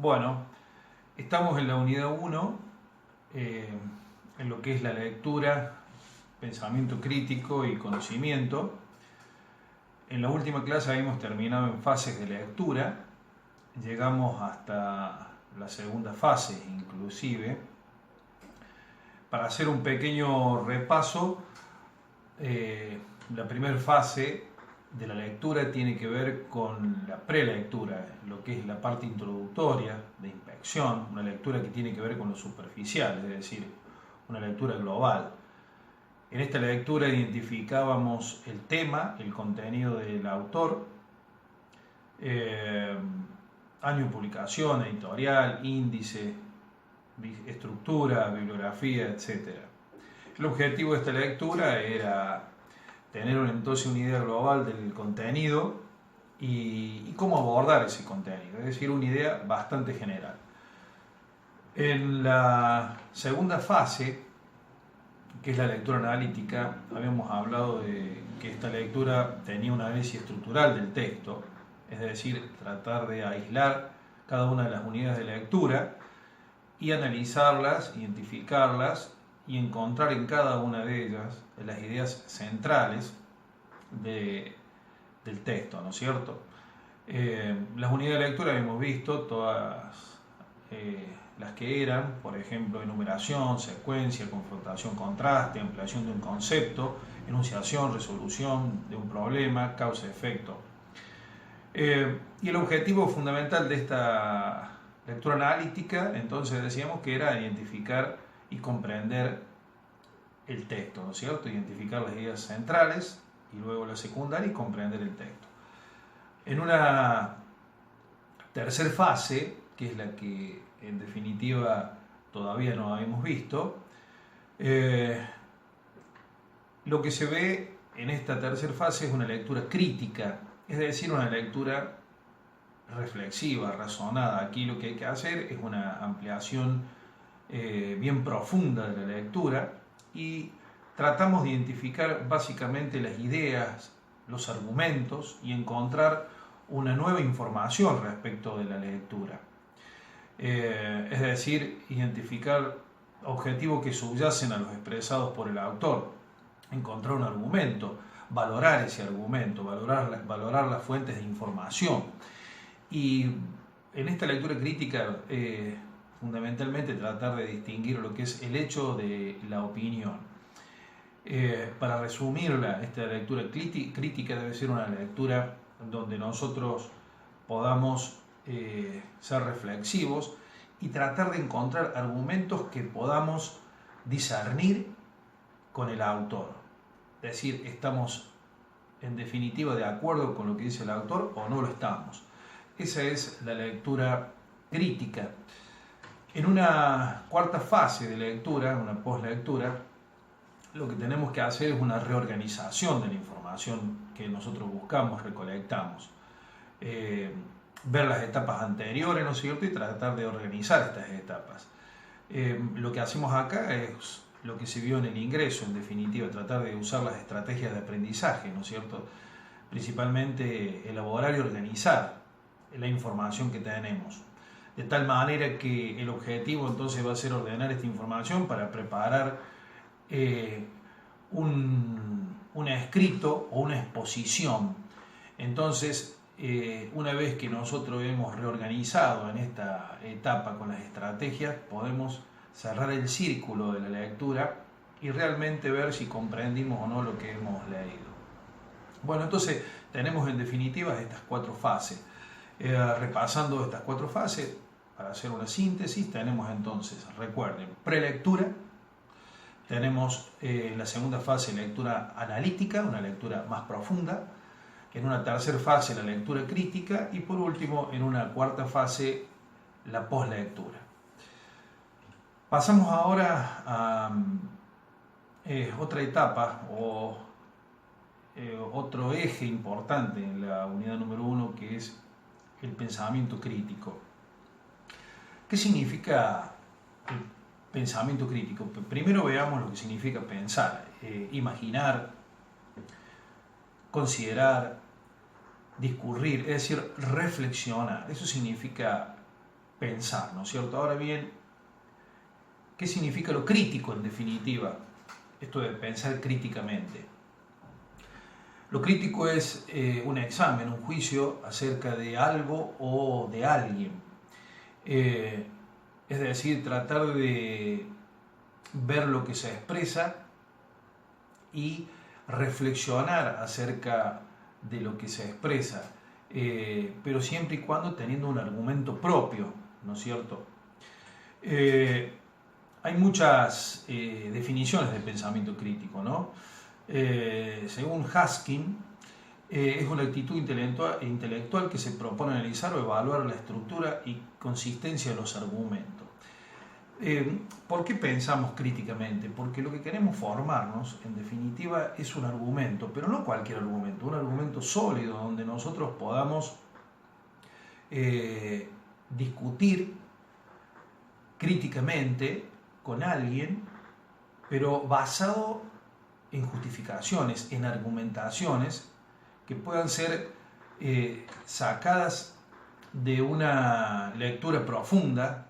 Bueno, estamos en la unidad 1, en lo que es la lectura, pensamiento crítico y conocimiento. En la última clase habíamos terminado en fases de lectura, llegamos hasta la segunda fase inclusive. Para hacer un pequeño repaso, la primera fase de la lectura tiene que ver con la prelectura, lo que es la parte introductoria de inspección, una lectura que tiene que ver con lo superficial, es decir, una lectura global. En esta lectura identificábamos el tema, el contenido del autor, año de publicación, editorial, índice, estructura, bibliografía, etc. El objetivo de esta lectura era tener entonces una idea global del contenido y cómo abordar ese contenido, es decir, una idea bastante general. En la segunda fase, que es la lectura analítica, habíamos hablado de que esta lectura tenía un análisis estructural del texto, es decir, tratar de aislar cada una de las unidades de lectura y analizarlas, identificarlas y encontrar en cada una de ellas las ideas centrales del texto, ¿no es cierto? Las unidades de lectura hemos visto todas las que eran, por ejemplo, enumeración, secuencia, confrontación, contraste, ampliación de un concepto, enunciación, resolución de un problema, causa-efecto. Y el objetivo fundamental de esta lectura analítica, entonces decíamos que era identificar y comprender el texto, ¿no es cierto? Identificar las ideas centrales y luego la secundaria y comprender el texto. En una tercera fase, que es la que en definitiva todavía no habíamos visto, lo que se ve en esta tercera fase es una lectura crítica, es decir, una lectura reflexiva, razonada. Aquí lo que hay que hacer es una ampliación bien profunda de la lectura y tratamos de identificar básicamente las ideas, los argumentos y encontrar una nueva información respecto de la lectura. Es decir, identificar objetivos que subyacen a los expresados por el autor, encontrar un argumento, valorar ese argumento, valorar las fuentes de información. Y en esta lectura crítica, fundamentalmente tratar de distinguir lo que es el hecho de la opinión. Para resumirla, esta lectura crítica debe ser una lectura donde nosotros podamos ser reflexivos y tratar de encontrar argumentos que podamos discernir con el autor. Es decir, ¿estamos en definitiva de acuerdo con lo que dice el autor o no lo estamos? Esa es la lectura crítica. En una cuarta fase de lectura, una postlectura, lo que tenemos que hacer es una reorganización de la información que nosotros buscamos, recolectamos. Ver las etapas anteriores, ¿no es cierto?, y tratar de organizar estas etapas. Lo que hacemos acá es lo que se vio en el ingreso, en definitiva, tratar de usar las estrategias de aprendizaje, ¿no es cierto?, principalmente elaborar y organizar la información que tenemos, de tal manera que el objetivo entonces va a ser ordenar esta información para preparar un escrito o una exposición. Entonces, una vez que nosotros hemos reorganizado en esta etapa con las estrategias, podemos cerrar el círculo de la lectura y realmente ver si comprendimos o no lo que hemos leído. Bueno, entonces tenemos en definitiva estas cuatro fases. Repasando estas cuatro fases, para hacer una síntesis, tenemos entonces, recuerden, prelectura, tenemos en la segunda fase lectura analítica, una lectura más profunda, en una tercera fase la lectura crítica y por último en una cuarta fase la postlectura. Pasamos ahora a otra etapa o otro eje importante en la unidad número 1, que es el pensamiento crítico. ¿Qué significa el pensamiento crítico? Primero veamos lo que significa pensar, imaginar, considerar, discurrir, es decir, reflexionar. Eso significa pensar, ¿no es cierto? Ahora bien, ¿qué significa lo crítico en definitiva? Esto de pensar críticamente. Lo crítico es un examen, un juicio acerca de algo o de alguien. Es decir, tratar de ver lo que se expresa y reflexionar acerca de lo que se expresa, pero siempre y cuando teniendo un argumento propio, ¿no es cierto? Hay muchas definiciones de pensamiento crítico, ¿no? Según Haskin, es una actitud intelectual que se propone analizar o evaluar la estructura y consistencia de los argumentos. ¿Por qué pensamos críticamente? Porque lo que queremos formarnos, en definitiva, es un argumento, pero no cualquier argumento, un argumento sólido donde nosotros podamos discutir críticamente con alguien, pero basado en justificaciones, en argumentaciones que puedan ser sacadas de una lectura profunda